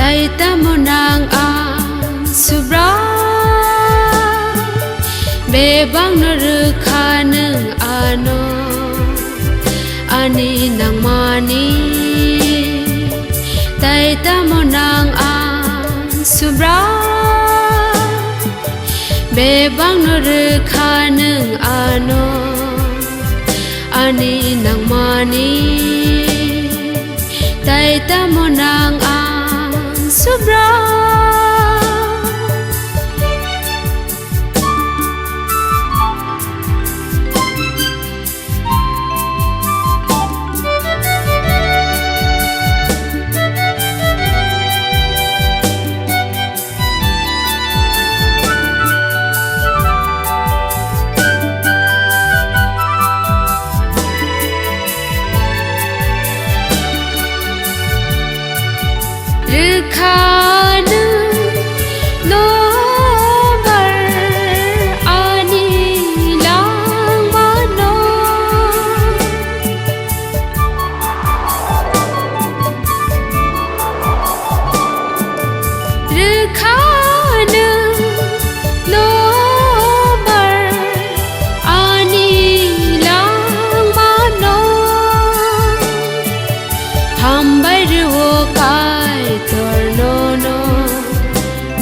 tay ta monang ang subra be bang no ru khanung ano ani nang mani tay ta monang ang subra be bang no ru khanung ano ani nang mani tay ta monang ang subra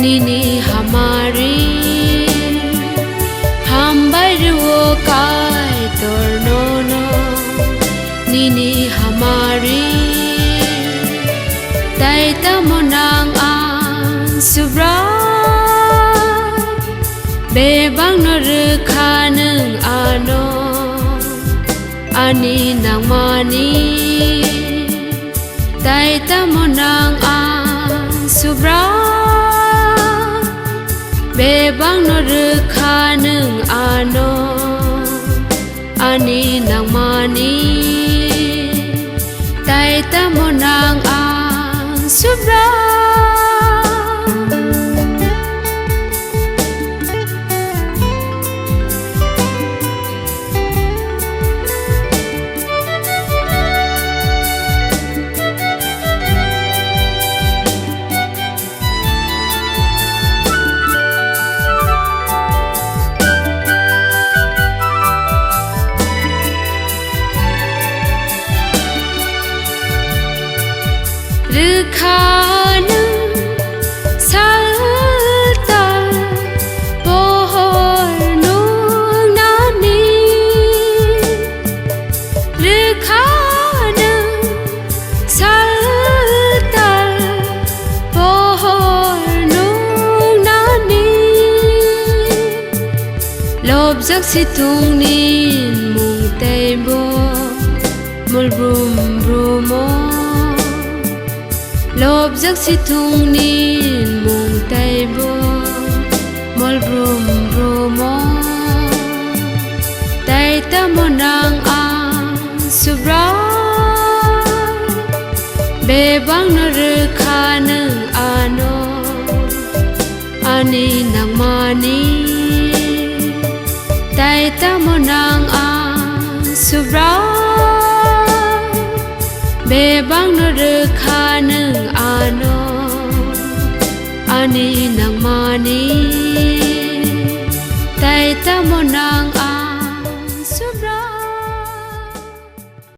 Nini hamari hambai ruo kai tornono Nini hamari tai ta monang ang subra be bang no ru khanung ano ani nang mani tai ta monang ang subra be bang no ru khanung ano ani nang mani tai ta monang ang subra Khanung salta pohor nung nani Khanung salta pohor nung nani Lob jak situng nin mung tei bo mul brum brumo Lob jak situng nin mung tai bo mol brum brumo tai ta monang ang subra be bang no ru khanung ano ani nang mani tai ta monang ang subra be bang no ru khanung ano ani nang mani tai ta monang